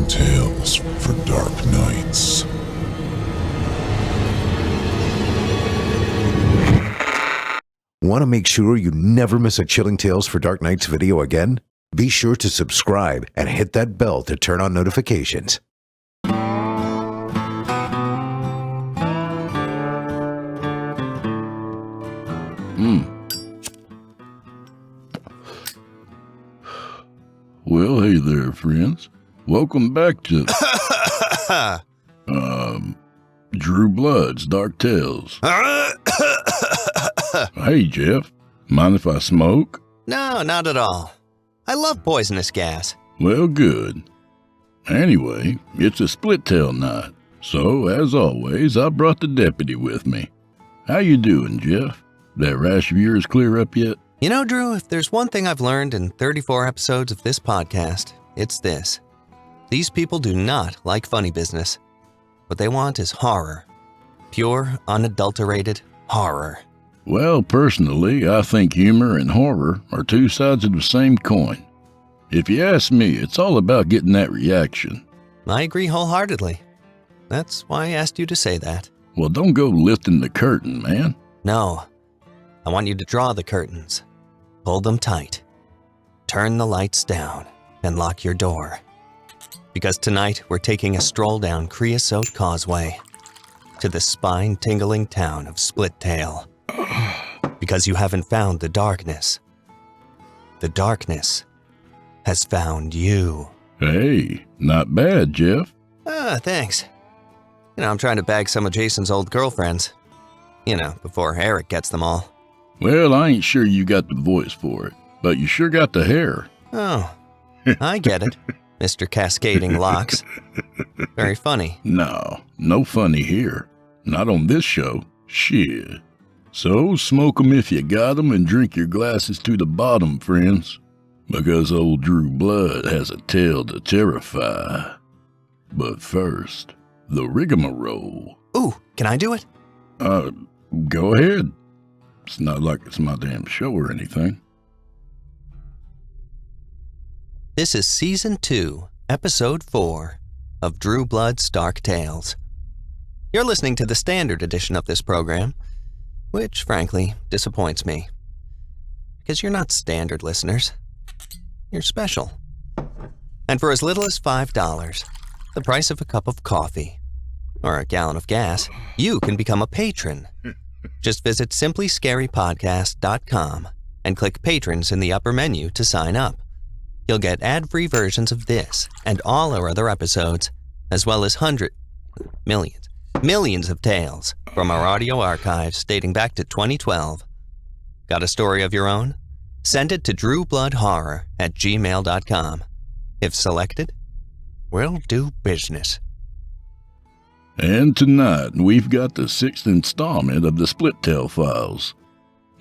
Chilling tales for dark nights. Want to make sure you never miss a Chilling Tales for Dark Nights video again? Be sure to subscribe and hit that bell to turn on notifications. Well, hey there, friends. Welcome back to Drew Blood's Dark Tales. Hey, Geoff. Mind if I smoke? No, not at all. I love poisonous gas. Well, good. Anyway, it's a Splittail night, so as always, I brought the deputy with me. How you doing, Geoff? That rash of yours clear up yet? You know, Drew, if there's one thing I've learned in 34 episodes of this podcast, it's this. These people do not like funny business. What they want is horror. Pure, unadulterated horror. Well, personally, I think humor and horror are two sides of the same coin. If you ask me, it's all about getting that reaction. I agree wholeheartedly. That's why I asked you to say that. Well, don't go lifting the curtain, man. No. I want you to draw the curtains. Pull them tight. Turn the lights down and lock your door. Because tonight we're taking a stroll down Creosote Causeway to the spine-tingling town of Splittail. Because you haven't found the darkness. The darkness has found you. Hey, not bad, Geoff. Thanks. I'm trying to bag some of Jason's old girlfriends. Before Eric gets them all. Well, I ain't sure you got the voice for it, but you sure got the hair. Oh, I get it, Mr. Cascading Locks. Very funny. No funny here. Not on this show. Shit. So, smoke 'em if you got 'em and drink your glasses to the bottom, friends. Because old Drew Blood has a tale to terrify. But first, the rigmarole. Ooh, can I do it? Go ahead. It's not like it's my damn show or anything. This is Season 2, Episode 4 of Drew Blood's Dark Tales. You're listening to the standard edition of this program, which, frankly, disappoints me. Because you're not standard listeners. You're special. And for as little as $5, the price of a cup of coffee, or a gallon of gas, you can become a patron. Just visit simplyscarypodcast.com and click Patrons in the upper menu to sign up. You'll get ad-free versions of this and all our other episodes, as well as millions of tales from our audio archives dating back to 2012. Got a story of your own? Send it to drewbloodhorror@gmail.com. If selected, we'll do business. And tonight, we've got the 6th installment of the Splittail Files,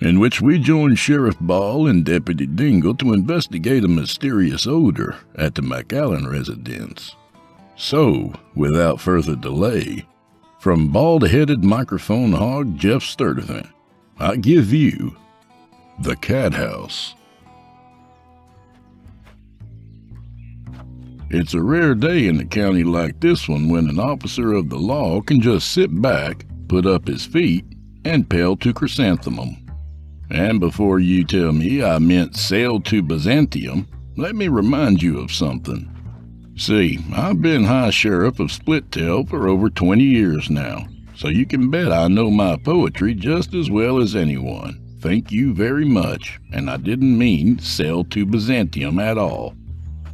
in which we join Sheriff Ball and Deputy Dingle to investigate a mysterious odor at the McAllen residence. So, without further delay, from bald-headed microphone hog Geoff Sturtevant, I give you The Cat House. It's a rare day in a county like this one when an officer of the law can just sit back, put up his feet, and pale to chrysanthemum. And before you tell me I meant sail to Byzantium, let me remind you of something. See, I've been High Sheriff of Splittail for over 20 years now, so you can bet I know my poetry just as well as anyone. Thank you very much, and I didn't mean sail to Byzantium at all.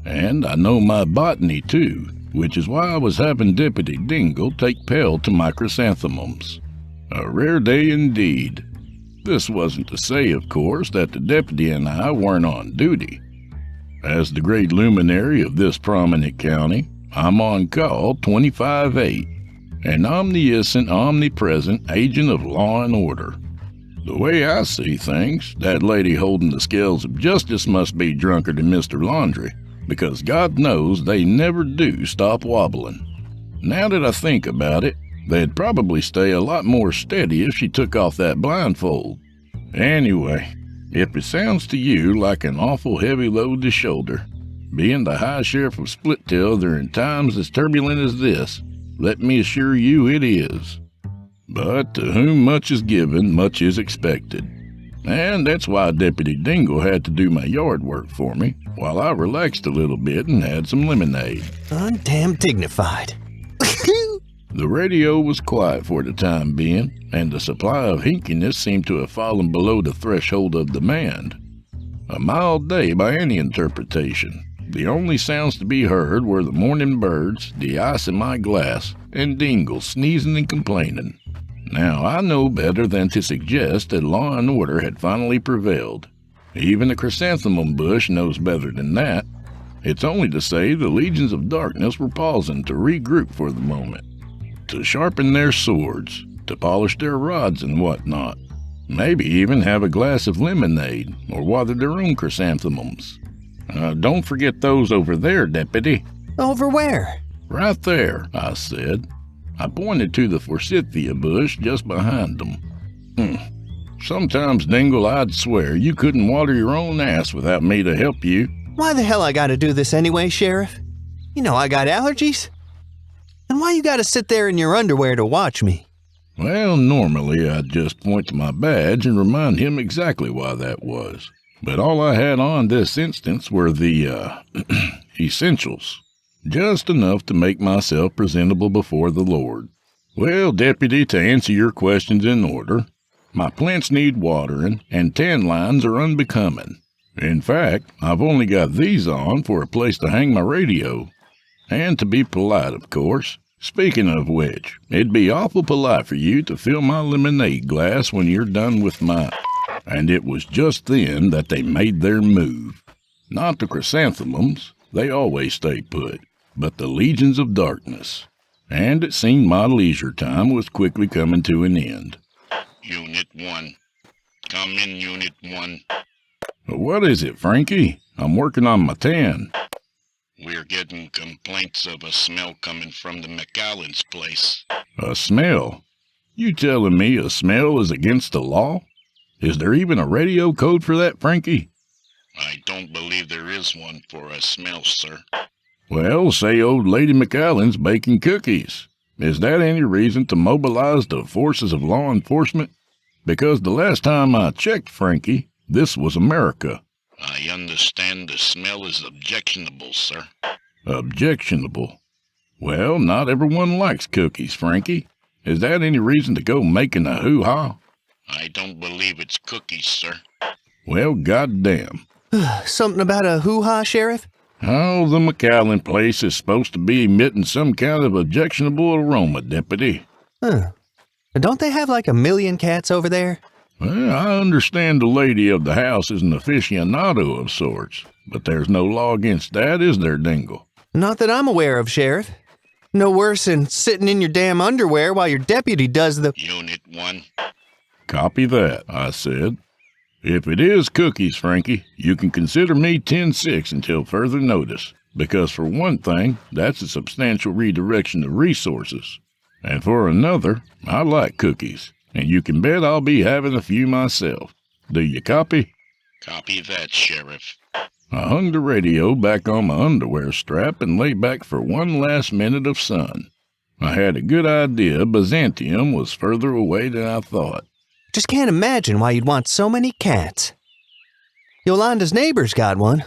And I know my botany too, which is why I was having Deputy Dingle take Pell to my chrysanthemums. A rare day indeed. This wasn't to say, of course, that the deputy and I weren't on duty. As the great luminary of this prominent county, I'm on call 25/8, an omniscient, omnipresent agent of law and order. The way I see things, that lady holding the scales of justice must be drunker than Mr. Laundry, because God knows they never do stop wobbling. Now that I think about it, they'd probably stay a lot more steady if she took off that blindfold. Anyway, if it sounds to you like an awful heavy load to shoulder, Being the High Sheriff of Splittail during times as turbulent as this, let me assure you it is. But to whom much is given, much is expected. And that's why Deputy Dingle had to do my yard work for me, while I relaxed a little bit and had some lemonade. Undamn dignified. The radio was quiet for the time being, and the supply of hinkiness seemed to have fallen below the threshold of demand. A mild day by any interpretation. The only sounds to be heard were the morning birds, the ice in my glass, and Dingle sneezing and complaining. Now, I know better than to suggest that law and order had finally prevailed. Even the chrysanthemum bush knows better than that. It's only to say the legions of darkness were pausing to regroup for the moment, to sharpen their swords, to polish their rods and whatnot. Maybe even have a glass of lemonade, or water their own chrysanthemums. Don't forget those over there, Deputy. Over where? Right there, I said. I pointed to the forsythia bush just behind them. Sometimes, Dingle, I'd swear you couldn't water your own ass without me to help you. Why the hell I gotta do this anyway, Sheriff? You know I got allergies. And why you gotta sit there in your underwear to watch me? Well, normally I'd just point to my badge and remind him exactly why that was. But all I had on this instance were the, essentials. Just enough to make myself presentable before the Lord. Well, Deputy, to answer your questions in order, my plants need watering, and tan lines are unbecoming. In fact, I've only got these on for a place to hang my radio. And to be polite, of course. Speaking of which, it'd be awful polite for you to fill my lemonade glass when you're done with mine. And it was just then that they made their move. Not the chrysanthemums, they always stay put, but the legions of darkness. And it seemed my leisure time was quickly coming to an end. Unit 1. Come in, Unit 1. What is it, Frankie? I'm working on my tan. We're getting complaints of a smell coming from the McAllen's place. A smell? You telling me a smell is against the law? Is there even a radio code for that, Frankie? I don't believe there is one for a smell, sir. Well, say old Lady McAllen's baking cookies. Is that any reason to mobilize the forces of law enforcement? Because the last time I checked, Frankie, this was America. I understand the smell is objectionable, sir. Objectionable? Well, not everyone likes cookies, Frankie. Is that any reason to go making a hoo-ha? I don't believe it's cookies, sir. Well, goddamn. Something about a hoo-ha, Sheriff? Oh, the McAllen place is supposed to be emitting some kind of objectionable aroma, Deputy. Don't they have like 1 million cats over there? Well, I understand the lady of the house is an aficionado of sorts, but there's no law against that, is there, Dingle? Not that I'm aware of, Sheriff. No worse than sitting in your damn underwear while your deputy does the— Unit 1. Copy that, I said. If it is cookies, Frankie, you can consider me 10-6 until further notice, because for one thing, that's a substantial redirection of resources. And for another, I like cookies, and you can bet I'll be having a few myself. Do you copy? Copy that, Sheriff. I hung the radio back on my underwear strap and lay back for one last minute of sun. I had a good idea Byzantium was further away than I thought. Just can't imagine why you'd want so many cats. Yolanda's neighbor's got one.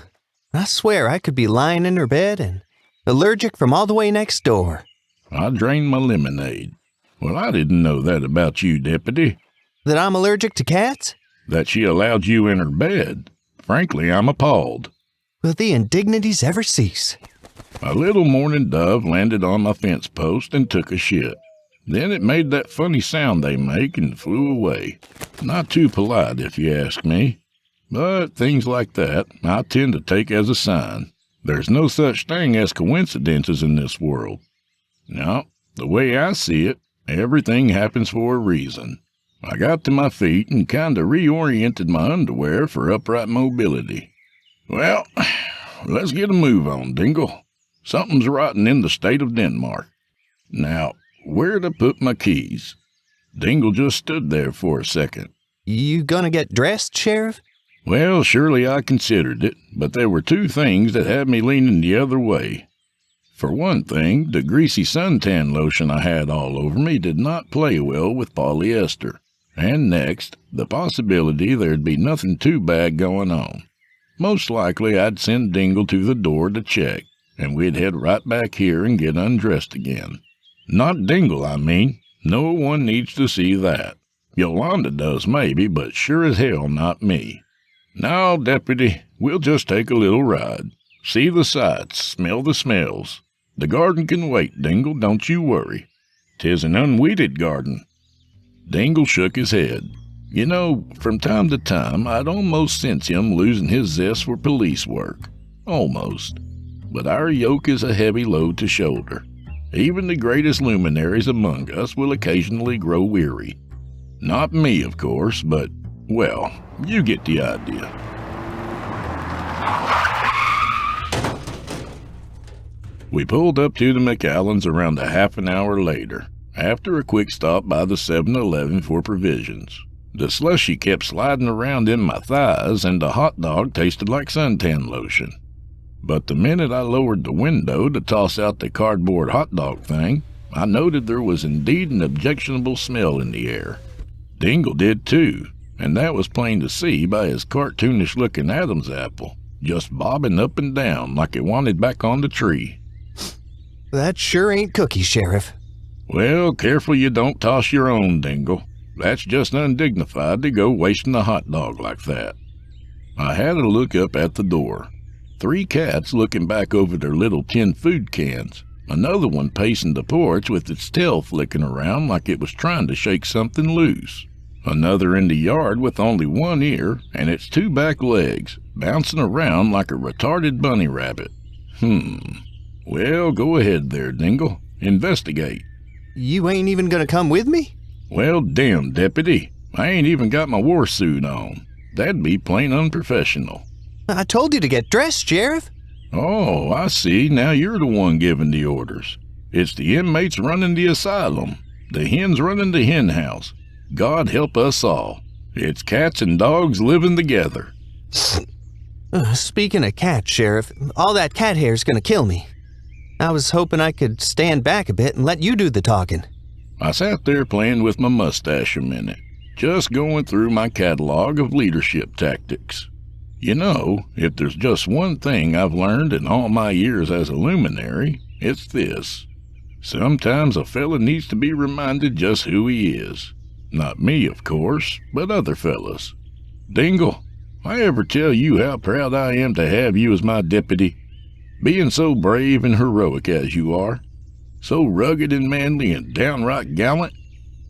I swear I could be lying in her bed and allergic from all the way next door. I drained my lemonade. Well, I didn't know that about you, Deputy. That I'm allergic to cats? That she allowed you in her bed. Frankly, I'm appalled. Will the indignities ever cease? A little mourning dove landed on my fence post and took a shit. Then it made that funny sound they make and flew away. Not too polite, if you ask me. But things like that I tend to take as a sign. There's no such thing as coincidences in this world. No, the way I see it, everything happens for a reason. I got to my feet and kind of reoriented my underwear for upright mobility. Well, let's get a move on, Dingle. Something's rotten in the state of Denmark. Now, where'd I put my keys? Dingle just stood there for a second. You gonna get dressed, Sheriff? Well, surely I considered it, but there were two things that had me leaning the other way. For one thing, the greasy suntan lotion I had all over me did not play well with polyester. And next, the possibility there'd be nothing too bad going on. Most likely I'd send Dingle to the door to check, and we'd head right back here and get undressed again. Not Dingle, I mean. No one needs to see that. Yolanda does maybe, but sure as hell not me. Now, Deputy, we'll just take a little ride. See the sights, smell the smells. The garden can wait, Dingle, don't you worry. 'Tis an unweeded garden. Dingle shook his head. You know, from time to time, I'd almost sense him losing his zest for police work. Almost. But our yoke is a heavy load to shoulder. Even the greatest luminaries among us will occasionally grow weary. Not me, of course, but, well, you get the idea. We pulled up to the McAllens around a half an hour later, after a quick stop by the 7-Eleven for provisions. The slushy kept sliding around in my thighs, and the hot dog tasted like suntan lotion. But the minute I lowered the window to toss out the cardboard hot dog thing, I noted there was indeed an objectionable smell in the air. Dingle did too, and that was plain to see by his cartoonish-looking Adam's apple, just bobbing up and down like it wanted back on the tree. That sure ain't cookies, Sheriff. Well, careful you don't toss your own, Dingle. That's just undignified to go wasting a hot dog like that. I had a look up at the door. 3 cats looking back over their little tin food cans. Another one pacing the porch with its tail flicking around like it was trying to shake something loose. Another in the yard with only one ear and its 2 back legs, bouncing around like a retarded bunny rabbit. Well, go ahead there, Dingle. Investigate. You ain't even gonna come with me? Well, damn, Deputy. I ain't even got my war suit on. That'd be plain unprofessional. I told you to get dressed, Sheriff. Oh, I see. Now you're the one giving the orders. It's the inmates running the asylum. The hens running the hen house. God help us all. It's cats and dogs living together. Speaking of cats, Sheriff, all that cat hair's gonna kill me. I was hoping I could stand back a bit and let you do the talking. I sat there playing with my mustache a minute, just going through my catalog of leadership tactics. You know, if there's just one thing I've learned in all my years as a luminary, it's this. Sometimes a fella needs to be reminded just who he is. Not me, of course, but other fellas. Dingle, I ever tell you how proud I am to have you as my deputy? Being so brave and heroic as you are, so rugged and manly and downright gallant,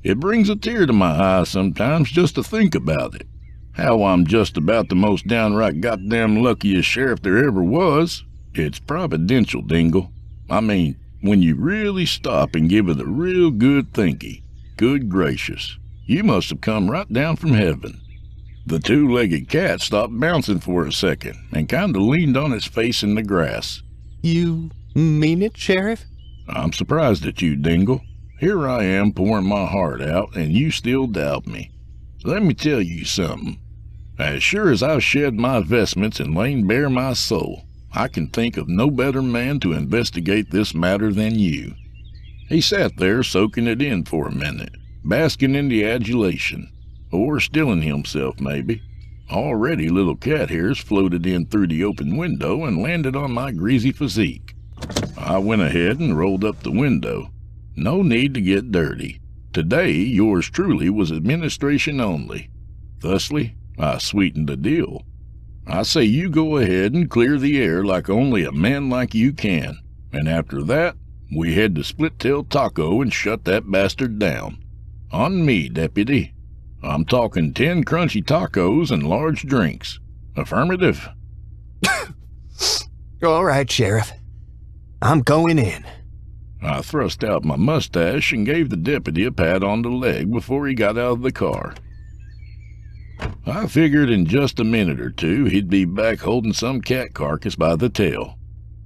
it brings a tear to my eye sometimes just to think about it. How I'm just about the most downright goddamn luckiest sheriff there ever was. It's providential, Dingle. I mean, when you really stop and give it a real good thinky. Good gracious, you must have come right down from heaven. The 2-legged cat stopped bouncing for a second and kind of leaned on its face in the grass. You mean it, Sheriff? I'm surprised at you, Dingle. Here I am pouring my heart out, and you still doubt me. Let me tell you something. As sure as I've shed my vestments and lain bare my soul, I can think of no better man to investigate this matter than you. He sat there soaking it in for a minute, basking in the adulation, or stilling himself maybe. Already little cat hairs floated in through the open window and landed on my greasy physique. I went ahead and rolled up the window. No need to get dirty. Today, yours truly was administration only. Thusly, I sweetened the deal. I say you go ahead and clear the air like only a man like you can, and after that, we head to Splittail Taco and shut that bastard down. On me, Deputy. I'm talking 10 crunchy tacos and large drinks. Affirmative. All right, Sheriff. I'm going in. I thrust out my mustache and gave the deputy a pat on the leg before he got out of the car. I figured in just a minute or two he'd be back holding some cat carcass by the tail.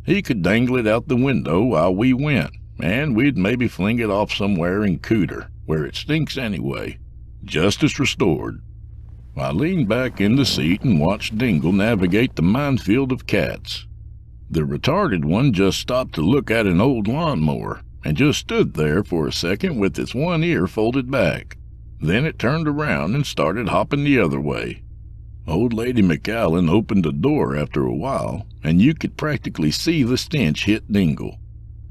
He could dangle it out the window while we went, and we'd maybe fling it off somewhere in Cooter, where it stinks anyway. Justice restored. I leaned back in the seat and watched Dingle navigate the minefield of cats. The retarded one just stopped to look at an old lawnmower and just stood there for a second with its one ear folded back. Then it turned around and started hopping the other way. Old Lady McAllen opened the door after a while, and you could practically see the stench hit Dingle.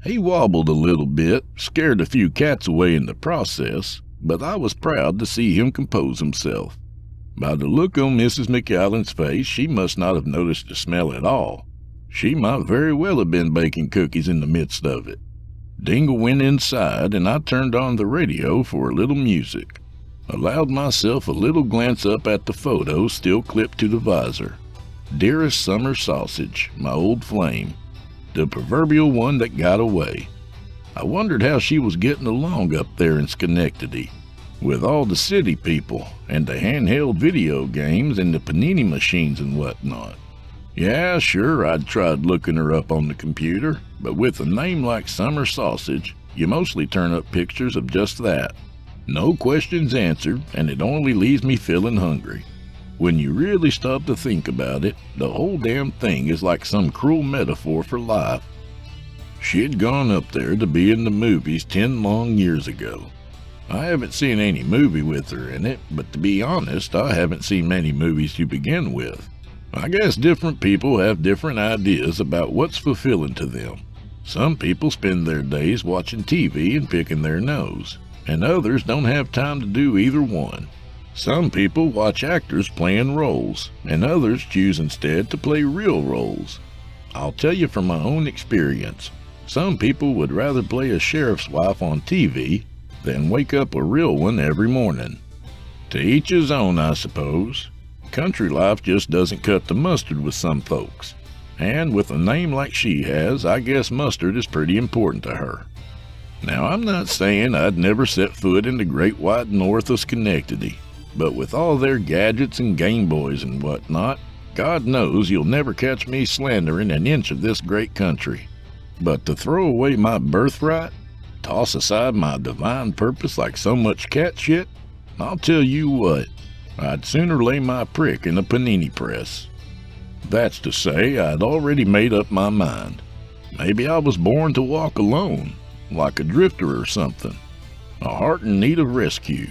He wobbled a little bit, scared a few cats away in the process, but I was proud to see him compose himself. By the look on Mrs. McAllen's face, she must not have noticed the smell at all. She might very well have been baking cookies in the midst of it. Dingle went inside, and I turned on the radio for a little music. Allowed myself a little glance up at the photo still clipped to the visor. Dearest summer sausage, my old flame. The proverbial one that got away. I wondered how she was getting along up there in Schenectady, with all the city people, and the handheld video games and the panini machines and whatnot. Yeah, sure, I'd tried looking her up on the computer, but with a name like Summer Sausage, you mostly turn up pictures of just that. No questions answered, and it only leaves me feeling hungry. When you really stop to think about it, the whole damn thing is like some cruel metaphor for life. She'd gone up there to be in the movies 10 long years ago. I haven't seen any movie with her in it, but to be honest, I haven't seen many movies to begin with. I guess different people have different ideas about what's fulfilling to them. Some people spend their days watching TV and picking their nose, and others don't have time to do either one. Some people watch actors playing roles, and others choose instead to play real roles. I'll tell you from my own experience, some people would rather play a sheriff's wife on TV than wake up a real one every morning. To each his own, I suppose. Country life just doesn't cut the mustard with some folks, and with a name like she has, I guess mustard is pretty important to her. Now, I'm not saying I'd never set foot in the great wide north of Schenectady, but with all their gadgets and Game Boys and whatnot, God knows you'll never catch me slandering an inch of this great country. But to throw away my birthright, toss aside my divine purpose like so much cat shit, I'll tell you what, I'd sooner lay my prick in a panini press. That's to say, I'd already made up my mind. Maybe I was born to walk alone, like a drifter or something. A heart in need of rescue.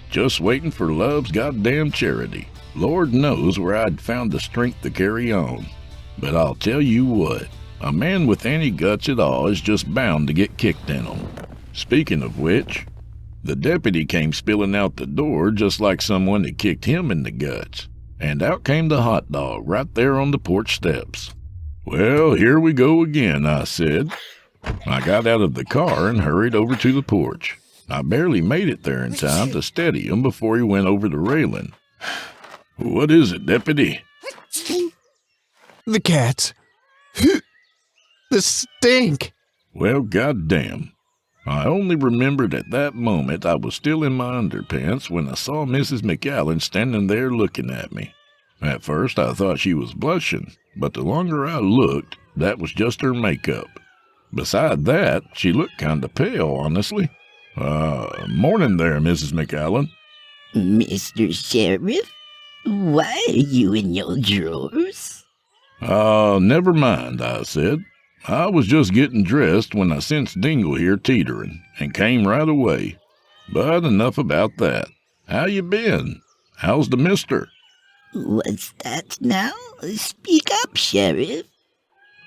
Just waiting for love's goddamn charity. Lord knows where I'd found the strength to carry on. But I'll tell you what, a man with any guts at all is just bound to get kicked in them. Speaking of which, the deputy came spilling out the door just like someone had kicked him in the guts. And out came the hot dog right there on the porch steps. Well, here we go again, I said. I got out of the car and hurried over to the porch. I barely made it there in time to steady him before he went over the railing. What is it, deputy? The cats. The stink. Well, goddamn. I only remembered at that moment I was still in my underpants when I saw Mrs. McAllen standing there looking at me. At first I thought she was blushing, but the longer I looked, that was just her makeup. Beside that, she looked kinda pale, honestly. Morning there, Mrs. McAllen. Mr. Sheriff, why are you in your drawers? Never mind, I said. I was just getting dressed when I sensed Dingle here teetering, and came right away. But enough about that. How you been? How's the mister? What's that now? Speak up, Sheriff.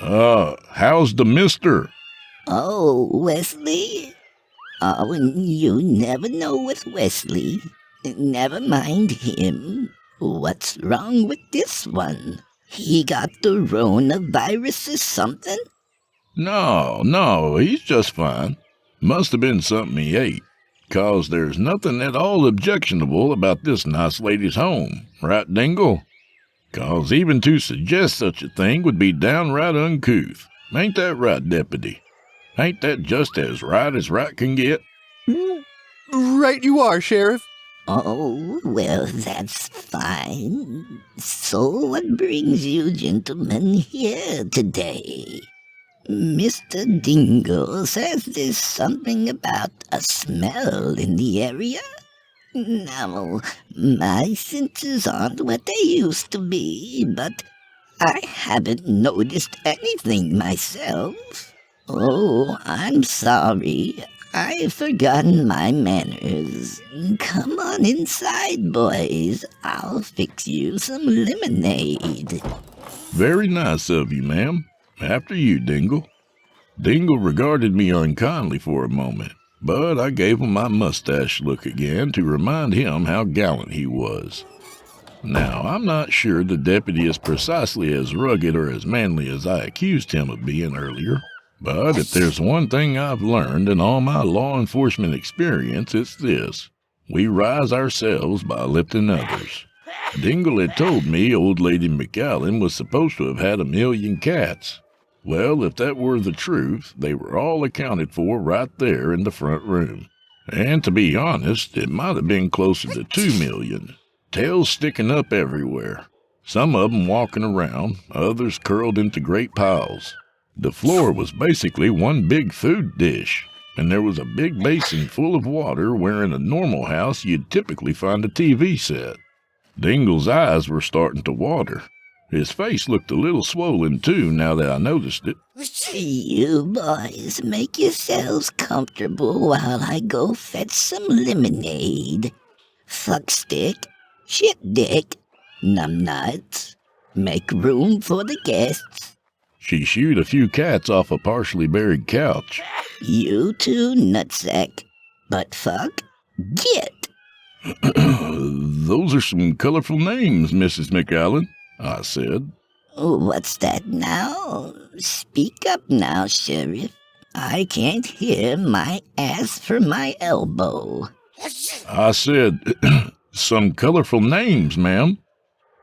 How's the mister? Oh, Wesley? Oh, you never know with Wesley. Never mind him. What's wrong with this one? He got the coronavirus or something? No, he's just fine. Must have been something he ate, 'cause there's nothing at all objectionable about this nice lady's home, right, Dingle? 'Cause even to suggest such a thing would be downright uncouth. Ain't that right, deputy? Ain't that just as right can get? Right you are, Sheriff. Oh, well, that's fine. So what brings you gentlemen here today? Mr. Dingle says there's something about a smell in the area. No, my senses aren't what they used to be, but I haven't noticed anything myself. Oh, I'm sorry. I've forgotten my manners. Come on inside, boys. I'll fix you some lemonade. Very nice of you, ma'am. After you, Dingle. Dingle regarded me unkindly for a moment, but I gave him my mustache look again to remind him how gallant he was. Now, I'm not sure the deputy is precisely as rugged or as manly as I accused him of being earlier, but if there's one thing I've learned in all my law enforcement experience, it's this. We rise ourselves by lifting others. Dingle had told me old lady McAllen was supposed to have had 1 million cats. Well, if that were the truth, they were all accounted for right there in the front room. And to be honest, it might have been closer to 2 million. Tails sticking up everywhere. Some of them walking around, others curled into great piles. The floor was basically one big food dish, and there was a big basin full of water where in a normal house you'd typically find a TV set. Dingle's eyes were starting to water. His face looked a little swollen, too, now that I noticed it. You boys make yourselves comfortable while I go fetch some lemonade. Fuckstick, shit dick, numbnuts. Make room for the guests. She shooed a few cats off a partially buried couch. You two, nutsack. Butt fuck, get. Those are some colorful names, Mrs. McAllen, I said. What's that now? Speak up now, Sheriff. I can't hear my ass from my elbow. I said, some colorful names, ma'am.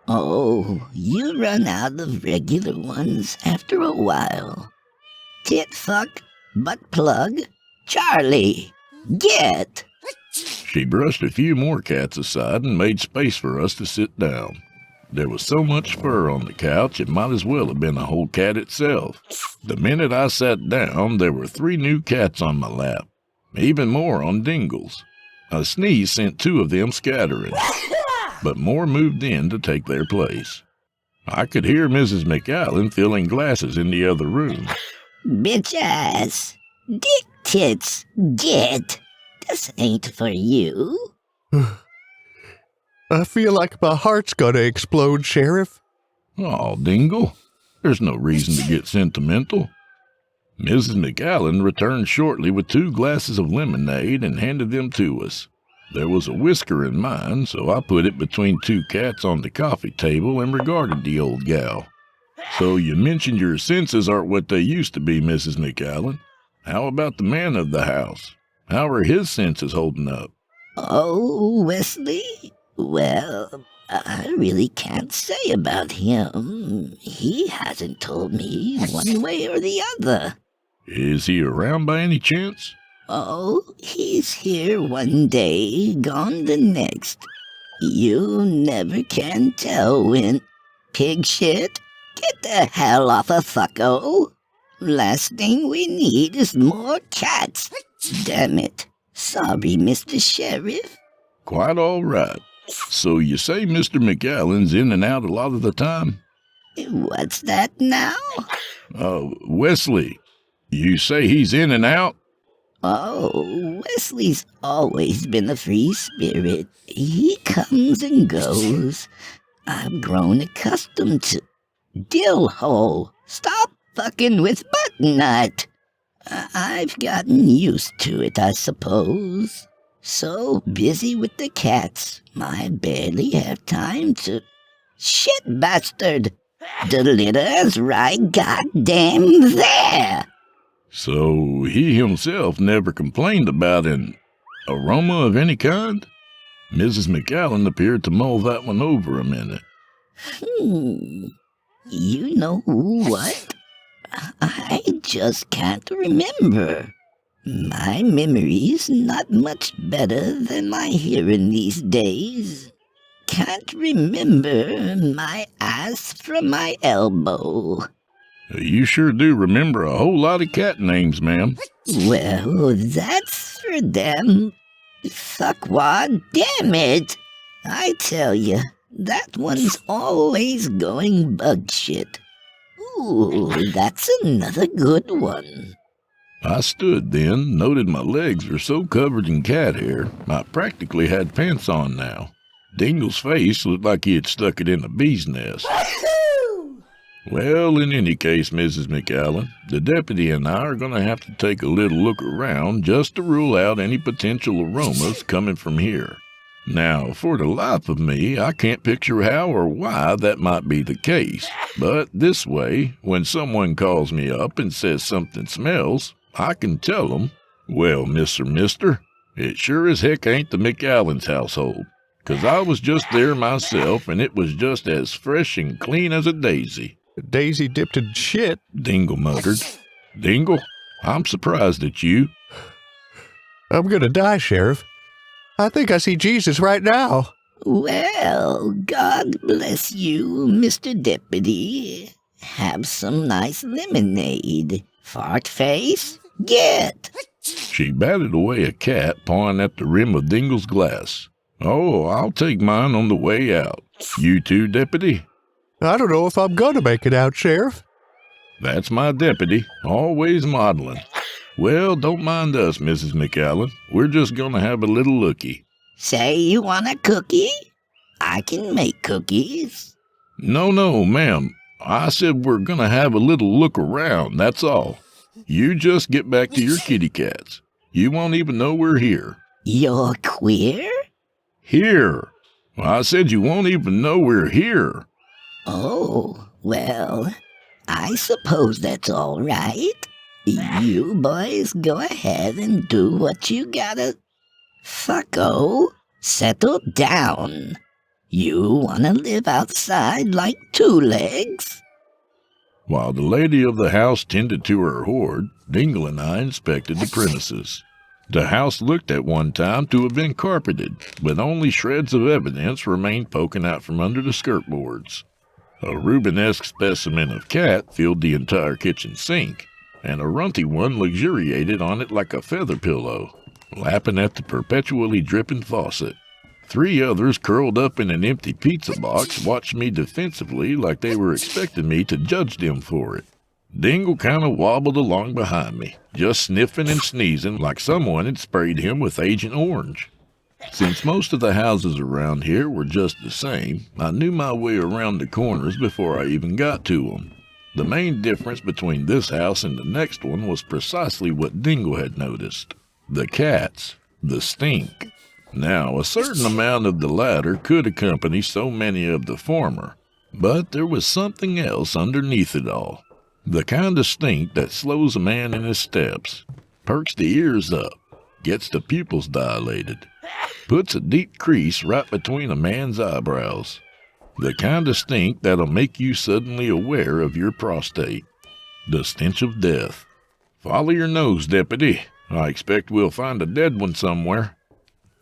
Oh, you run out of regular ones after a while. Tit fuck, butt plug, Charlie, get! She brushed a few more cats aside and made space for us to sit down. There was so much fur on the couch, it might as well have been a whole cat itself. The minute I sat down, there were 3 new cats on my lap, even more on Dingle's. A sneeze sent 2 of them scattering, but more moved in to take their place. I could hear Mrs. McAllen filling glasses in the other room. Bitch ass, dick tits, get! This ain't for you. I feel like my heart's gonna explode, Sheriff. Aw, Dingle, there's no reason to get sentimental. Mrs. McAllen returned shortly with 2 glasses of lemonade and handed them to us. There was a whisker in mine, so I put it between 2 cats on the coffee table and regarded the old gal. So you mentioned your senses aren't what they used to be, Mrs. McAllen. How about the man of the house? How are his senses holding up? Oh, Wesley? Well, I really can't say about him. He hasn't told me one way or the other. Is he around by any chance? Oh, he's here one day, gone the next. You never can tell when. Pig shit, get the hell off a fucko. Last thing we need is more cats. Damn it. Sorry, Mr. Sheriff. Quite all right. So you say Mr. McAllen's in and out a lot of the time? What's that now? Wesley, you say he's in and out? Oh, Wesley's always been a free spirit. He comes and goes. I've grown accustomed to... Dillhole, stop fucking with Buttnut. I've gotten used to it, I suppose. So busy with the cats, I barely have time to... Shit, bastard! The litter's right goddamn there! So he himself never complained about an aroma of any kind? Mrs. McAllen appeared to mull that one over a minute. You know what? I just can't remember. My memory's not much better than my hearing these days. Can't remember my ass from my elbow. You sure do remember a whole lot of cat names, ma'am. Well, that's for them. Fuckwad, damn it! I tell ya, that one's always going bug shit. Ooh, that's another good one. I stood then, noted my legs were so covered in cat hair, I practically had pants on now. Dingle's face looked like he had stuck it in a bee's nest. Well, in any case, Mrs. McAllen, the deputy and I are going to have to take a little look around just to rule out any potential aromas coming from here. Now, for the life of me, I can't picture how or why that might be the case, but this way, when someone calls me up and says something smells, I can tell them, well, Mister, it sure as heck ain't the McAllen's household, 'cause I was just there myself and it was just as fresh and clean as a daisy. Daisy dipped in shit. Dingle muttered. Dingle, I'm surprised at you. I'm gonna die, Sheriff. I think I see Jesus right now. Well, God bless you, Mr. Deputy. Have some nice lemonade. Fart face, get. She batted away a cat pawing at the rim of Dingle's glass. Oh, I'll take mine on the way out. You too, Deputy? I don't know if I'm gonna make it out, Sheriff. That's my deputy, always modeling. Well, don't mind us, Mrs. McAllen. We're just gonna have a little looky. Say you want a cookie? I can make cookies. No, ma'am. I said we're gonna have a little look around, that's all. You just get back to your kitty cats. You won't even know we're here. You're queer? Here. I said you won't even know we're here. Oh, well, I suppose that's all right. You boys go ahead and do what you gotta. Fucko, settle down. You wanna live outside like two legs? While the lady of the house tended to her hoard, Dingle and I inspected the premises. The house looked at one time to have been carpeted, but only shreds of evidence remained poking out from under the skirtboards. A Rubenesque specimen of cat filled the entire kitchen sink, and a runty one luxuriated on it like a feather pillow, lapping at the perpetually dripping faucet. 3 others curled up in an empty pizza box watched me defensively like they were expecting me to judge them for it. Dingle kind of wobbled along behind me, just sniffing and sneezing like someone had sprayed him with Agent Orange. Since most of the houses around here were just the same, I knew my way around the corners before I even got to them. The main difference between this house and the next one was precisely what Dingle had noticed. The cats. The stink. Now, a certain amount of the latter could accompany so many of the former, but there was something else underneath it all. The kind of stink that slows a man in his steps, perks the ears up, gets the pupils dilated, puts a deep crease right between a man's eyebrows. The kind of stink that'll make you suddenly aware of your prostate. The stench of death. Follow your nose, Deputy. I expect we'll find a dead one somewhere.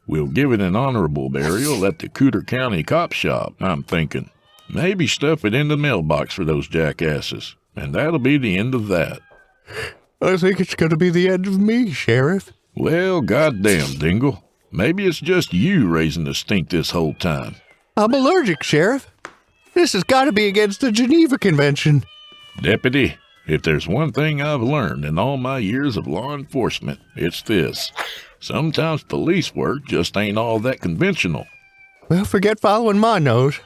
We'll give it an honorable burial at the Cooter County Cop Shop, I'm thinking. Maybe stuff it in the mailbox for those jackasses, and that'll be the end of that. I think it's gonna be the end of me, Sheriff. Well, goddamn, Dingle. Maybe it's just you raising the stink this whole time. I'm allergic, Sheriff. This has got to be against the Geneva Convention. Deputy, if there's one thing I've learned in all my years of law enforcement, it's this. Sometimes police work just ain't all that conventional. Well, forget following my nose.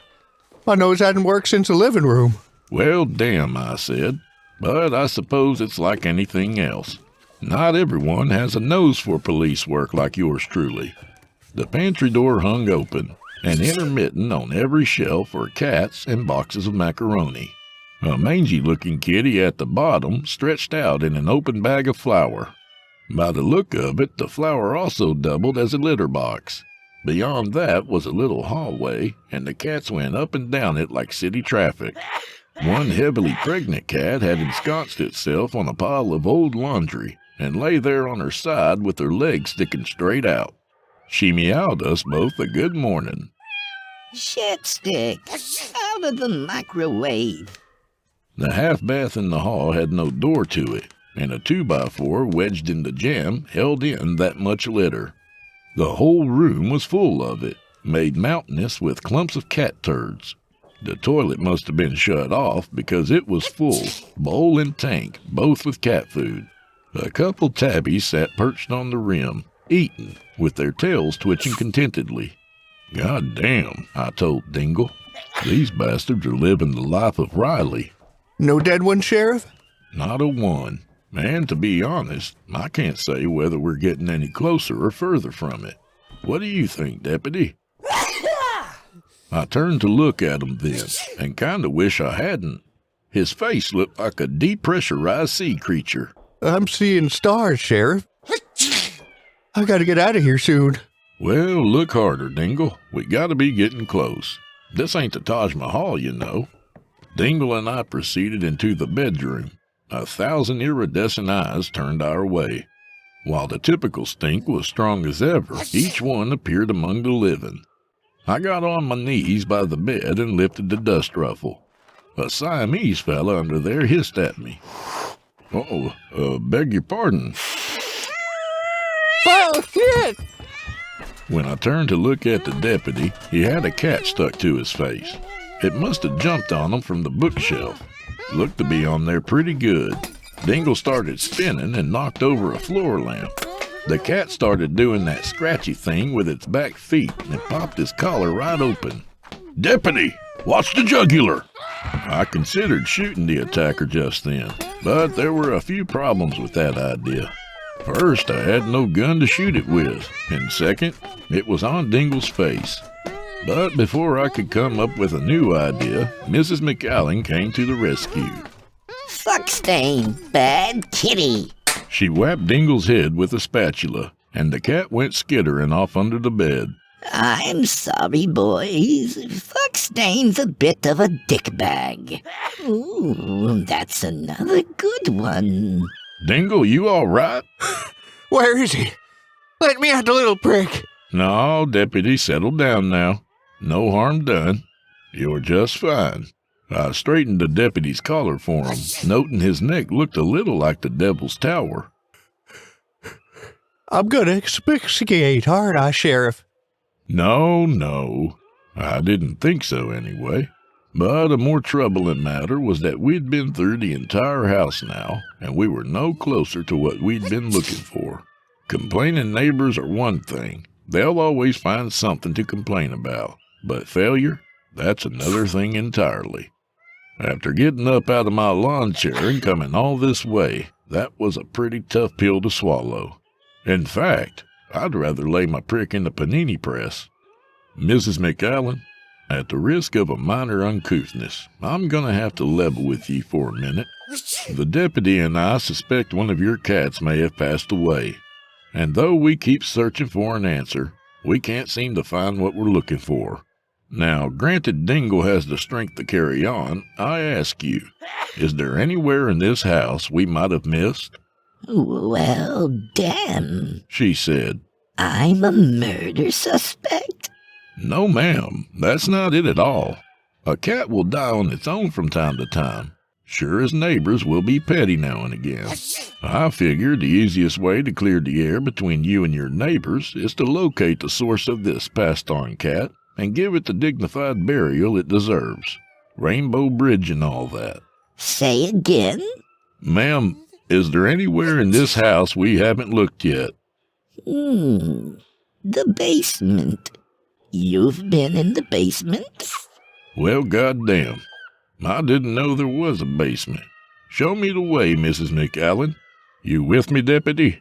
My nose hadn't worked since the living room. Well, damn, I said. But I suppose it's like anything else. Not everyone has a nose for police work like yours truly. The pantry door hung open, and intermittent on every shelf were cats and boxes of macaroni. A mangy-looking kitty at the bottom stretched out in an open bag of flour. By the look of it, the flour also doubled as a litter box. Beyond that was a little hallway, and the cats went up and down it like city traffic. One heavily pregnant cat had ensconced itself on a pile of old laundry, and lay there on her side with her legs sticking straight out. She meowed us both a good morning. Shit stick, out of the microwave. The half-bath in the hall had no door to it, and a 2x4 wedged in the jamb held in that much litter. The whole room was full of it, made mountainous with clumps of cat turds. The toilet must have been shut off because it was full, bowl and tank, both with cat food. A couple tabbies sat perched on the rim, eating, with their tails twitching contentedly. God damn, I told Dingle. These bastards are living the life of Riley. No dead ones, Sheriff? Not a one. And to be honest, I can't say whether we're getting any closer or further from it. What do you think, Deputy? I turned to look at him then, and kinda wish I hadn't. His face looked like a depressurized sea creature. I'm seeing stars, Sheriff. I gotta get out of here soon. Well, look harder, Dingle. We gotta be getting close. This ain't the Taj Mahal, you know. Dingle and I proceeded into the bedroom. 1,000 iridescent eyes turned our way. While the typical stink was strong as ever, each one appeared among the living. I got on my knees by the bed and lifted the dust ruffle. A Siamese fella under there hissed at me. Beg your pardon. Oh, shit! When I turned to look at the deputy, he had a cat stuck to his face. It must have jumped on him from the bookshelf. Looked to be on there pretty good. Dingle started spinning and knocked over a floor lamp. The cat started doing that scratchy thing with its back feet and popped his collar right open. Deputy, watch the jugular! I considered shooting the attacker just then, but there were a few problems with that idea. First, I had no gun to shoot it with, and second, it was on Dingle's face. But before I could come up with a new idea, Mrs. McAllen came to the rescue. Fuckstain, bad kitty. She whapped Dingle's head with a spatula, and the cat went skittering off under the bed. I'm sorry, boys. Fuckstain's a bit of a dickbag. Ooh, that's another good one. Dingle, you all right? Where is he? Let me out, the little prick. No, Deputy, settle down now. No harm done. You're just fine. I straightened the deputy's collar for him, noting his neck looked a little like the Devil's Tower. I'm gonna asphyxiate, aren't I, Sheriff? No. I didn't think so anyway. But a more troubling matter was that we'd been through the entire house now, and we were no closer to what we'd been looking for. Complaining neighbors are one thing. They'll always find something to complain about. But failure, that's another thing entirely. After getting up out of my lawn chair and coming all this way, that was a pretty tough pill to swallow. In fact, I'd rather lay my prick in the panini press. Mrs. McAllen, at the risk of a minor uncouthness, I'm gonna have to level with you for a minute. The deputy and I suspect one of your cats may have passed away. And though we keep searching for an answer, we can't seem to find what we're looking for. Now, granted Dingle has the strength to carry on, I ask you, is there anywhere in this house we might have missed? Well, damn. She said. I'm a murder suspect? No, ma'am, that's not it at all. A cat will die on its own from time to time. Sure as neighbors will be petty now and again. I figured the easiest way to clear the air between you and your neighbors is to locate the source of this passed-on cat and give it the dignified burial it deserves. Rainbow Bridge and all that. Say again? Ma'am, is there anywhere in this house we haven't looked yet? The basement. You've been in the basement? Well, goddamn. I didn't know there was a basement. Show me the way, Mrs. McAllen. You with me, Deputy?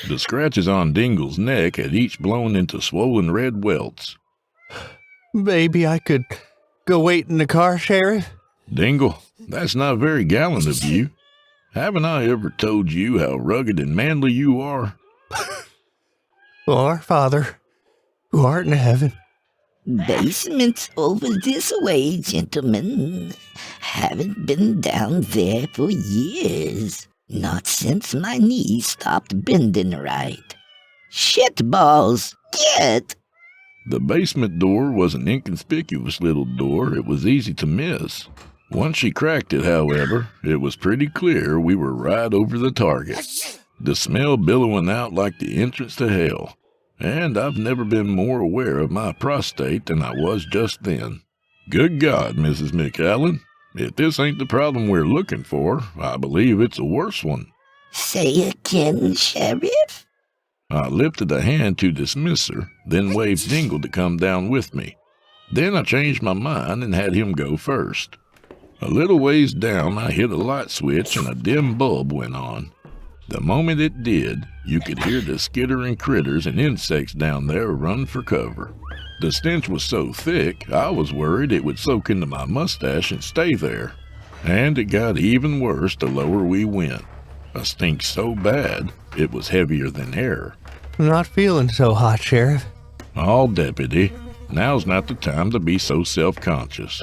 The scratches on Dingle's neck had each blown into swollen red welts. Maybe I could go wait in the car, Sheriff? Dingle, that's not very gallant of you. Haven't I ever told you how rugged and manly you are? Our Father, who art in heaven. Basement's over this way, gentlemen. Haven't been down there for years. Not since my knees stopped bending right. Shitballs, get! The basement door was an inconspicuous little door it was easy to miss. Once she cracked it, however, it was pretty clear we were right over the target. The smell billowing out like the entrance to hell. and I've never been more aware of my prostate than I was just then. Good God, Mrs. McAllen, if this ain't the problem we're looking for, I believe it's a worse one. Say again, Sheriff? I lifted a hand to dismiss her, then waved Dingle to come down with me. Then I changed my mind and had him go first. A little ways down, I hit a light switch and a dim bulb went on. The moment it did, you could hear the skittering critters and insects down there run for cover. The stench was so thick, I was worried it would soak into my mustache and stay there. And it got even worse the lower we went. A stink so bad, it was heavier than air. Not feeling so hot, Sheriff. Oh, Deputy, now's not the time to be so self-conscious.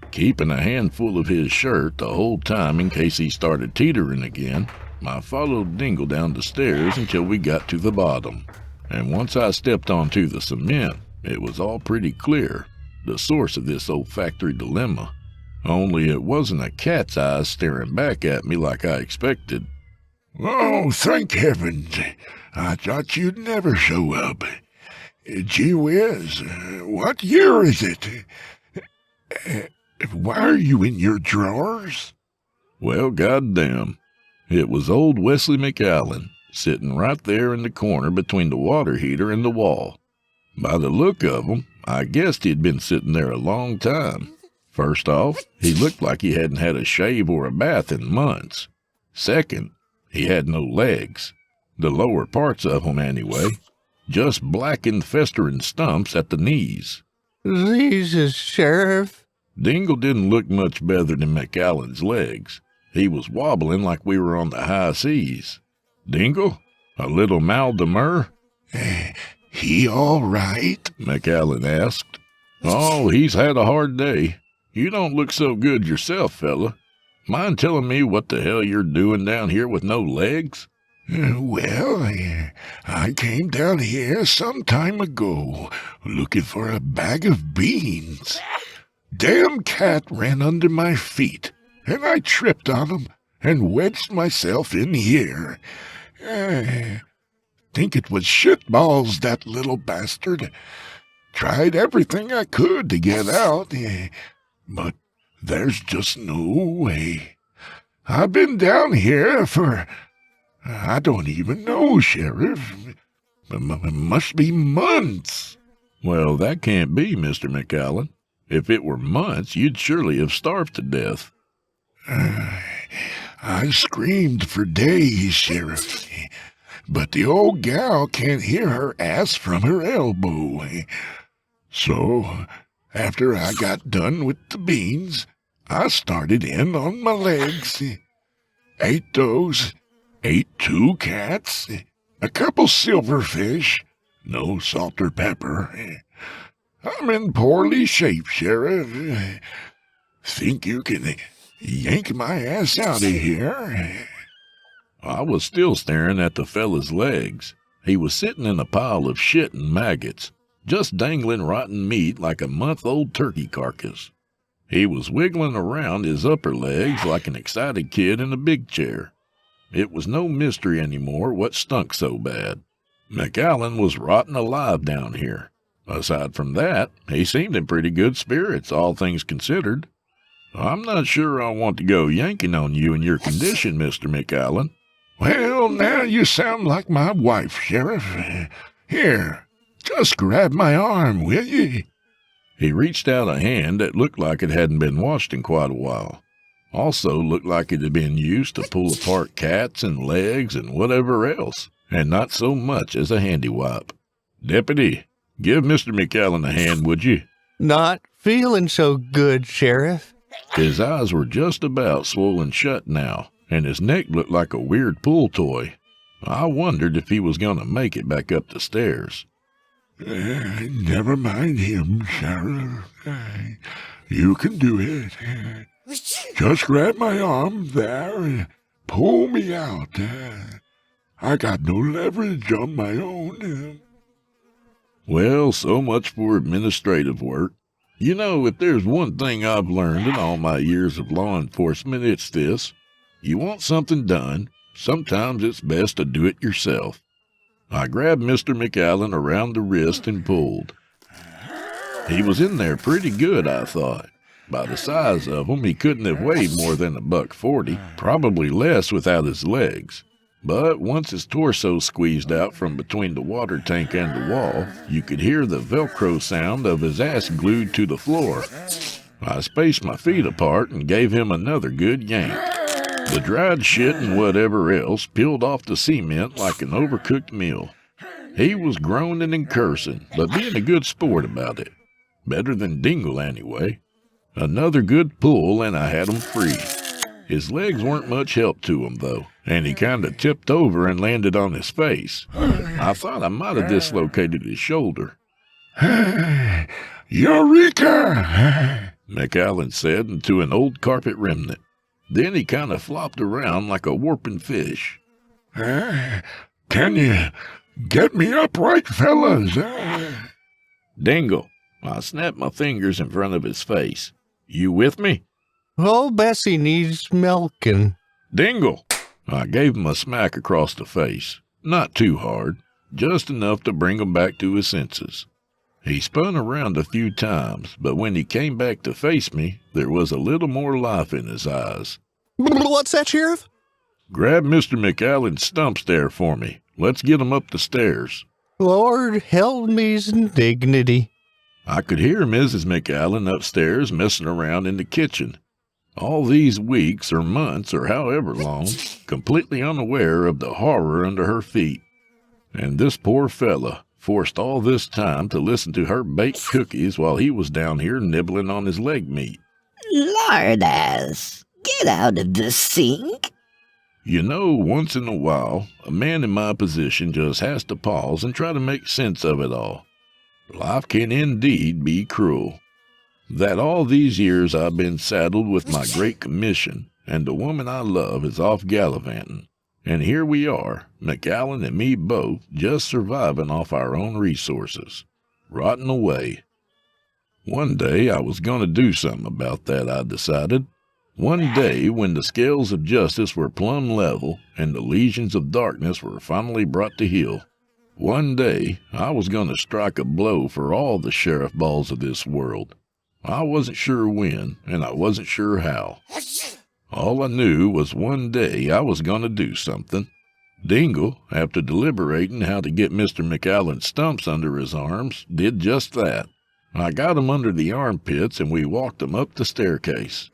Keeping a handful of his shirt the whole time in case he started teetering again, I followed Dingle down the stairs until we got to the bottom. And once I stepped onto the cement, it was all pretty clear, the source of this olfactory dilemma. Only it wasn't a cat's eyes staring back at me like I expected. Oh, thank heavens. I thought you'd never show up. Gee whiz, what year is it? Why are you in your drawers? Well, goddamn. It was old Wesley McAllen, sitting right there in the corner between the water heater and the wall. By the look of him, I guessed he'd been sitting there a long time. First off, he looked like he hadn't had a shave or a bath in months. Second, he had no legs. The lower parts of them, anyway. Just blackened, festering stumps at the knees. Jesus, Sheriff. Dingle didn't look much better than McAllen's legs. He was wobbling like we were on the high seas. Dingle? A little mal de mer? He all right? McAllen asked. Oh, he's had a hard day. You don't look so good yourself, fella. Mind telling me what the hell you're doing down here with no legs? Well, I came down here some time ago, looking for a bag of beans. Damn cat ran under my feet, and I tripped on him and wedged myself in here. Think it was shitballs, that little bastard. Tried everything I could to get out, but there's just no way. I've been down here for, I don't even know, Sheriff. Must be months. Well, that can't be, Mr. McAllen. If it were months, you'd surely have starved to death. I screamed for days, Sheriff, but the old gal can't hear her ass from her elbow. So, after I got done with the beans, I started in on my legs. Ate those, ate 2 cats, a couple silverfish, no salt or pepper. I'm in poorly shape, Sheriff. Think you can yank my ass out of here? I was still staring at the fella's legs. He was sitting in a pile of shit and maggots, just dangling rotten meat like a month-old turkey carcass. He was wiggling around his upper legs like an excited kid in a big chair. It was no mystery anymore what stunk so bad. McAllen was rotten alive down here. Aside from that, he seemed in pretty good spirits, all things considered. I'm not sure I want to go yanking on you in your condition, Mr. McAllen. Well, now you sound like my wife, Sheriff. Here, just grab my arm, will you? He reached out a hand that looked like it hadn't been washed in quite a while. Also looked like it had been used to pull apart cats and legs and whatever else, and not so much as a handy wipe. Deputy, give Mr. McAllen a hand, would you? Not feeling so good, Sheriff. His eyes were just about swollen shut now, and his neck looked like a weird pull toy. I wondered if he was going to make it back up the stairs. Never mind him, Sheriff. You can do it. Just grab my arm there and pull me out. I got no leverage on my own. Well, so much for administrative work. You know, if there's one thing I've learned in all my years of law enforcement, it's this. You want something done, sometimes it's best to do it yourself. I grabbed Mr. McAllen around the wrist and pulled. He was in there pretty good, I thought. By the size of him, he couldn't have weighed more than $140, probably less without his legs. But once his torso squeezed out from between the water tank and the wall, you could hear the Velcro sound of his ass glued to the floor. I spaced my feet apart and gave him another good yank. The dried shit and whatever else peeled off the cement like an overcooked meal. He was groaning and cursing, but being a good sport about it. Better than Dingle anyway. Another good pull and I had him free. His legs weren't much help to him, though, and he kind of tipped over and landed on his face. I thought I might have dislocated his shoulder. Eureka! McAllen said into an old carpet remnant. Then he kind of flopped around like a warping fish. Can you get me upright, fellas? Dingle. I snapped my fingers in front of his face. You with me? Oh, Bessie needs milking. Dingle! I gave him a smack across the face. Not too hard, just enough to bring him back to his senses. He spun around a few times, but when he came back to face me, there was a little more life in his eyes. What's that, Sheriff? Grab Mr. McAllen's stumps there for me. Let's get him up the stairs. Lord help me's dignity. I could hear Mrs. McAllen upstairs messing around in the kitchen. All these weeks or months or however long, completely unaware of the horror under her feet. And this poor fella, forced all this time to listen to her baked cookies while he was down here nibbling on his leg meat. Lardass, get out of the sink. You know, once in a while, a man in my position just has to pause and try to make sense of it all. Life can indeed be cruel. That all these years I've been saddled with my great commission, and the woman I love is off gallivanting. And here we are, McAllen and me both, just surviving off our own resources. Rotting away. One day I was going to do something about that, I decided. One day when the scales of justice were plumb level and the legions of darkness were finally brought to heel. One day I was going to strike a blow for all the sheriff balls of this world. I wasn't sure when, and I wasn't sure how. All I knew was one day I was going to do something. Dingle, after deliberating how to get Mr. McAllen's stumps under his arms, did just that. I got him under the armpits and we walked him up the staircase.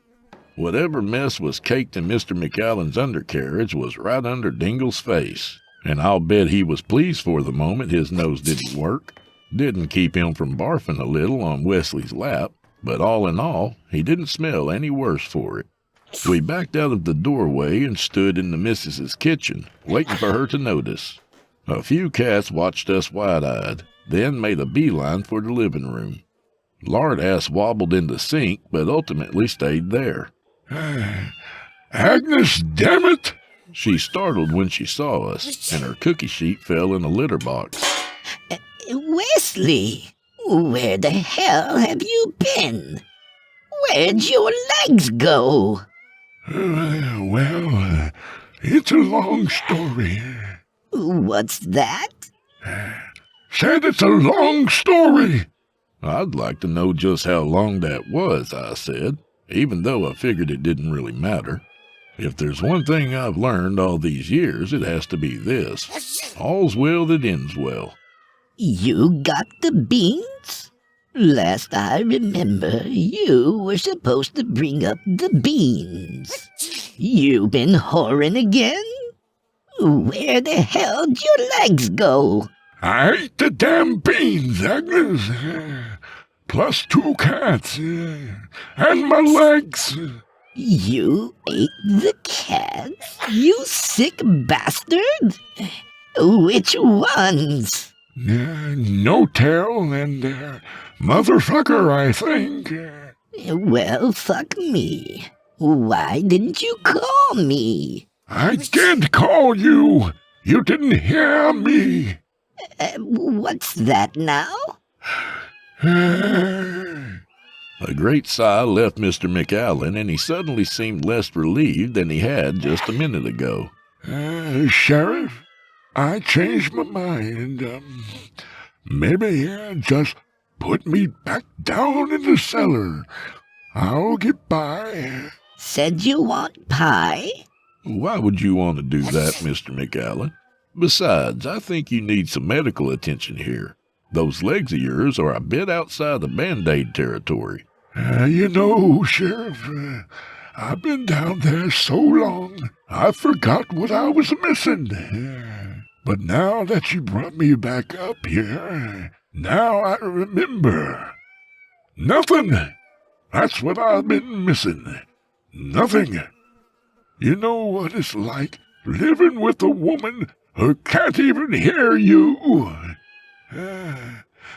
Whatever mess was caked in Mr. McAllen's undercarriage was right under Dingle's face, and I'll bet he was pleased for the moment his nose didn't work. Didn't keep him from barfing a little on Wesley's lap, but all in all, he didn't smell any worse for it. We backed out of the doorway and stood in the missus's kitchen, waiting for her to notice. A few cats watched us wide-eyed, then made a beeline for the living room. Lardass wobbled in the sink, but ultimately stayed there. Agnes, damn it! She startled when she saw us, and her cookie sheet fell in a litter box. Wesley, where the hell have you been? Where'd your legs go? Well, it's a long story. What's that? Said it's a long story. I'd like to know just how long that was, I said, even though I figured it didn't really matter. If there's one thing I've learned all these years, it has to be this. All's well that ends well. You got the beans? Last I remember, you were supposed to bring up the beans. You been whoring again? Where the hell'd your legs go? I ate the damn beans, Agnes. Plus 2 cats. And my legs. You ate the cats? You sick bastard? Which ones? No tail and motherfucker, I think. Well, fuck me. Why didn't you call me? I did call you. You didn't hear me. What's that now? A great sigh left Mr. McAllen, and he suddenly seemed less relieved than he had just a minute ago. Sheriff? I changed my mind. Maybe just put me back down in the cellar. I'll get by. Said you want pie? Why would you want to do that, Mr. McAllen? Besides, I think you need some medical attention here. Those legs of yours are a bit outside the Band-Aid territory. Sheriff, I've been down there so long, I forgot what I was missing. But now that you brought me back up here, now I remember. Nothing. That's what I've been missing. Nothing. You know what it's like living with a woman who can't even hear you.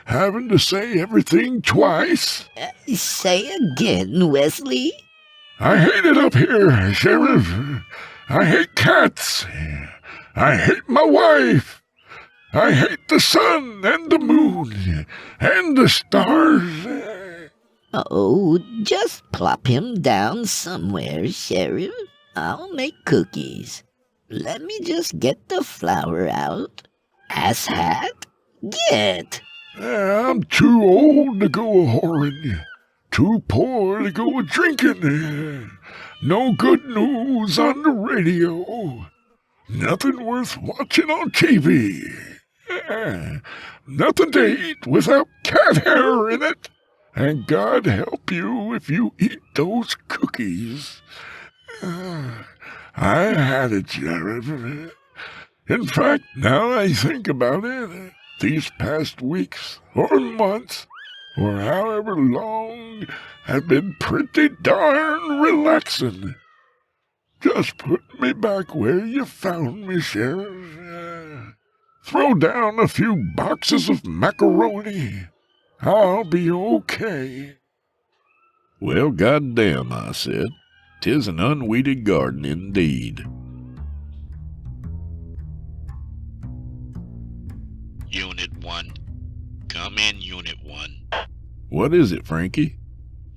Having to say everything twice. Say again, Wesley. I hate it up here, Sheriff. I hate cats. I hate my wife. I hate the sun and the moon and the stars. Oh, just plop him down somewhere, Sheriff. I'll make cookies. Let me just get the flour out. Asshat, get! I'm too old to go a-whoring. Too poor to go a-drinking. No good news on the radio. Nothing worth watching on TV. Nothing to eat without cat hair in it. And God help you if you eat those cookies. I had it, Sheriff. In fact, now I think about it, these past weeks or months or however long have been pretty darn relaxing. Just put me back where you found me, Sheriff. Throw down a few boxes of macaroni. I'll be okay. Well, goddamn, I said. 'Tis an unweeded garden indeed. Unit 1. Come in, Unit 1. What is it, Frankie?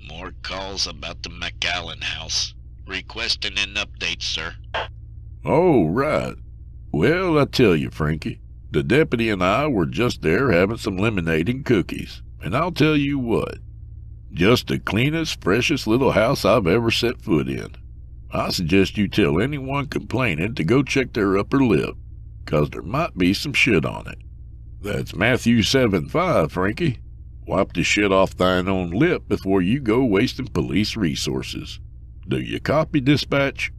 More calls about the McAllen house. Requesting an update, sir. Oh, right. Well, I tell you, Frankie, the deputy and I were just there having some lemonade and cookies. And I'll tell you what, just the cleanest, freshest little house I've ever set foot in. I suggest you tell anyone complaining to go check their upper lip, 'cause there might be some shit on it. That's Matthew 7:5, Frankie. Wipe the shit off thine own lip before you go wasting police resources. Do you copy, dispatch?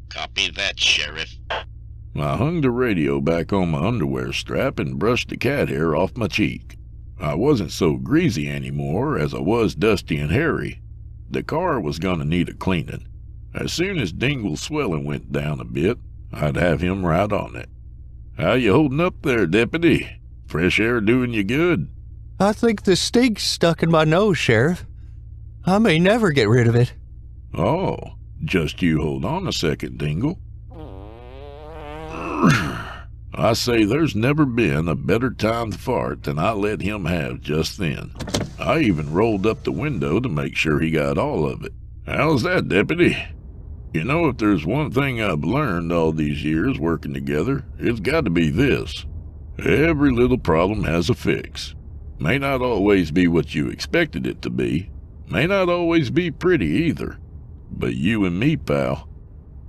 Copy that, Sheriff. I hung the radio back on my underwear strap and brushed the cat hair off my cheek. I wasn't so greasy anymore as I was dusty and hairy. The car was gonna need a cleaning. As soon as Dingle's swelling went down a bit, I'd have him right on it. How you holding up there, deputy? Fresh air doing you good? I think the stink's stuck in my nose, Sheriff. I may never get rid of it. Oh, just you hold on a second, Dingle. I say there's never been a better time to fart than I let him have just then. I even rolled up the window to make sure he got all of it. How's that, deputy? You know, if there's one thing I've learned all these years working together, it's got to be this. Every little problem has a fix. May not always be what you expected it to be. May not always be pretty either. But you and me, pal,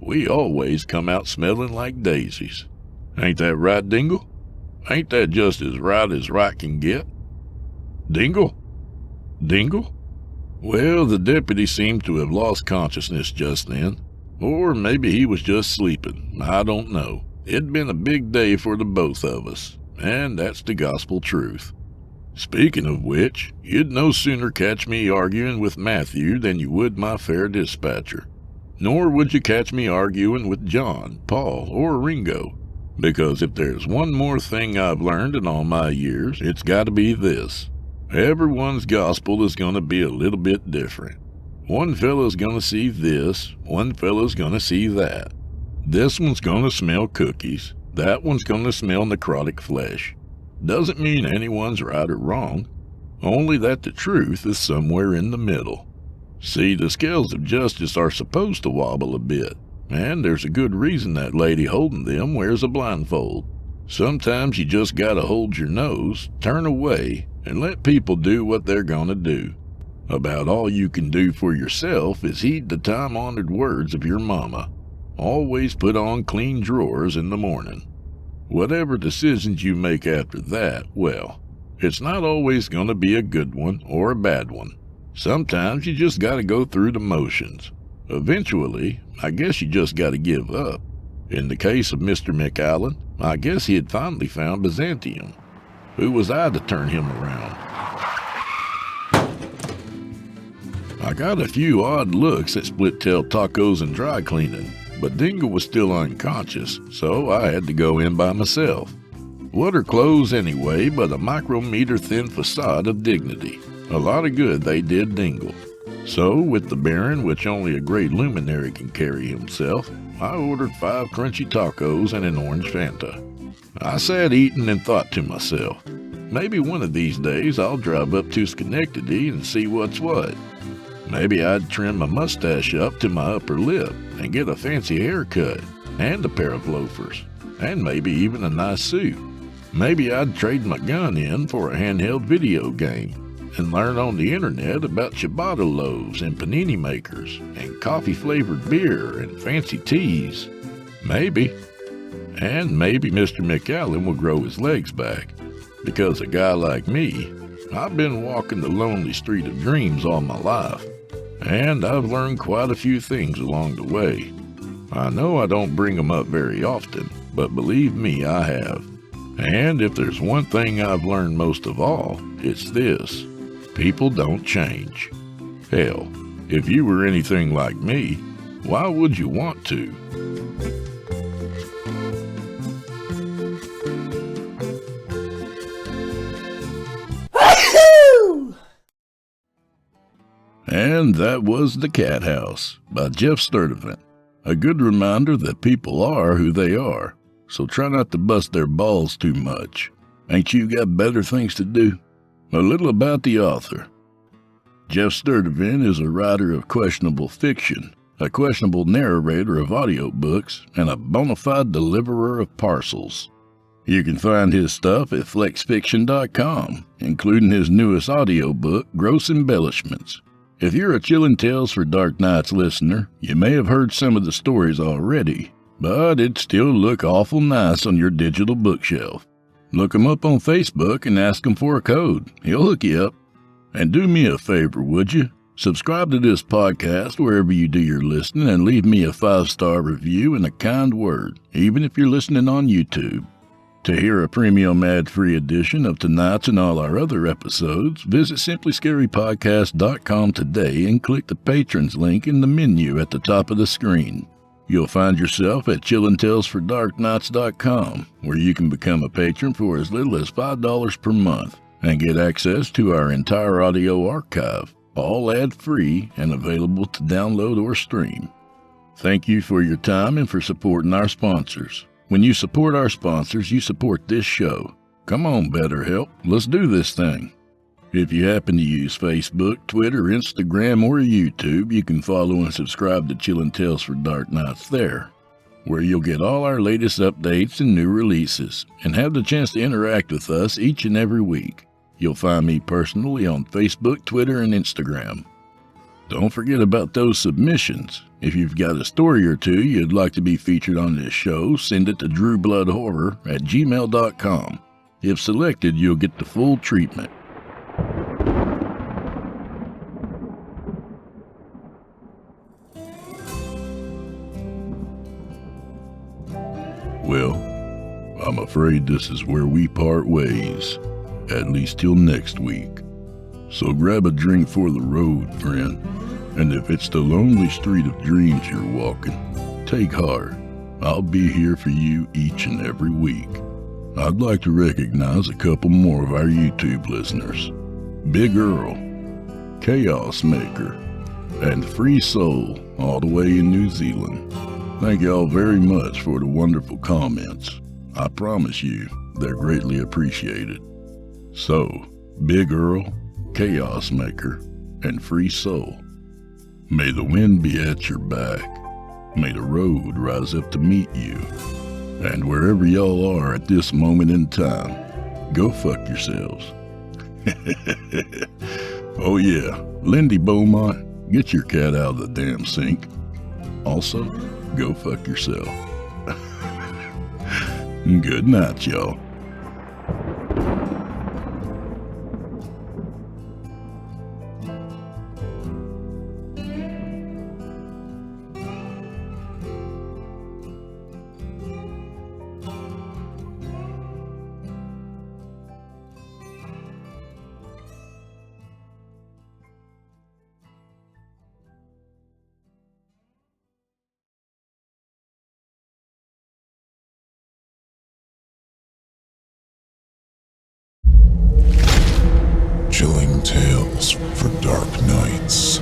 we always come out smelling like daisies. Ain't that right, Dingle? Ain't that just as right can get? Dingle? Dingle? Well, the deputy seemed to have lost consciousness just then. Or maybe he was just sleeping. I don't know. It'd been a big day for the both of us. And that's the gospel truth. Speaking of which, you'd no sooner catch me arguing with Matthew than you would my fair dispatcher. Nor would you catch me arguing with John, Paul, or Ringo. Because if there's one more thing I've learned in all my years, it's got to be this. Everyone's gospel is going to be a little bit different. One fella's going to see this, one fella's going to see that. This one's going to smell cookies, that one's going to smell necrotic flesh. Doesn't mean anyone's right or wrong, only that the truth is somewhere in the middle. See, the scales of justice are supposed to wobble a bit, and there's a good reason that lady holding them wears a blindfold. Sometimes you just gotta hold your nose, turn away, and let people do what they're gonna do. About all you can do for yourself is heed the time-honored words of your mama. Always put on clean drawers in the morning. Whatever decisions you make after that, well, it's not always gonna be a good one or a bad one. Sometimes you just gotta go through the motions. Eventually, I guess you just gotta give up. In the case of Mr. McAllen, I guess he had finally found Byzantium. Who was I to turn him around? I got a few odd looks at Splittail tacos and dry cleaning, but Dingle was still unconscious, so I had to go in by myself. What are clothes anyway but a micrometer-thin facade of dignity? A lot of good they did Dingle. So, with the Baron, which only a great luminary can carry himself, I ordered 5 crunchy tacos and an orange Fanta. I sat eating and thought to myself, maybe one of these days I'll drive up to Schenectady and see what's what. Maybe I'd trim my mustache up to my upper lip and get a fancy haircut and a pair of loafers, and maybe even a nice suit. Maybe I'd trade my gun in for a handheld video game and learn on the internet about ciabatta loaves and panini makers and coffee-flavored beer and fancy teas. Maybe. And maybe Mr. McAllen will grow his legs back, because a guy like me, I've been walking the lonely street of dreams all my life, and I've learned quite a few things along the way. I know I don't bring them up very often, but believe me, I have. And if there's one thing I've learned most of all, it's this: people don't change. Hell, if you were anything like me, why would you want to? And that was The Cat House by Geoff Sturtevant. A good reminder that people are who they are, so try not to bust their balls too much. Ain't you got better things to do? A little about the author. Geoff Sturtevant is a writer of questionable fiction, a questionable narrator of audiobooks, and a bona fide deliverer of parcels. You can find his stuff at flexfiction.com, including his newest audiobook, Gross Embellishments. If you're a Chillin' Tales for Dark Nights listener, you may have heard some of the stories already, but it'd still look awful nice on your digital bookshelf. Look him up on Facebook and ask him for a code. He'll hook you up. And do me a favor, would you? Subscribe to this podcast wherever you do your listening and leave me a 5-star review and a kind word, even if you're listening on YouTube. To hear a premium ad-free edition of tonight's and all our other episodes, visit simplyscarypodcast.com today and click the patrons link in the menu at the top of the screen. You'll find yourself at chillintalesfordarknights.com, where you can become a patron for as little as $5 per month and get access to our entire audio archive, all ad-free and available to download or stream. Thank you for your time and for supporting our sponsors. When you support our sponsors, you support this show. Come on, BetterHelp, let's do this thing. If you happen to use Facebook, Twitter, Instagram, or YouTube, you can follow and subscribe to Chillin' Tales for Dark Nights there, where you'll get all our latest updates and new releases, and have the chance to interact with us each and every week. You'll find me personally on Facebook, Twitter, and Instagram. Don't forget about those submissions. If you've got a story or two you'd like to be featured on this show, send it to drewbloodhorror@gmail.com. If selected, you'll get the full treatment. Well, I'm afraid this is where we part ways, at least till next week. So grab a drink for the road, friend, and if it's the lonely street of dreams you're walking, take heart. I'll be here for you each and every week. I'd like to recognize a couple more of our YouTube listeners: Big Earl, Chaos Maker, and Free Soul, all the way in New Zealand. Thank y'all very much for the wonderful comments. I promise you, they're greatly appreciated. So, Big Earl, Chaos Maker, and Free Soul, may the wind be at your back, May the road rise up to meet you. And wherever y'all are at this moment in time, go fuck yourselves. Oh yeah, Lindy Beaumont, get your cat out of the damn sink. Also, go fuck yourself. Good night, y'all. Chilling tales for dark nights.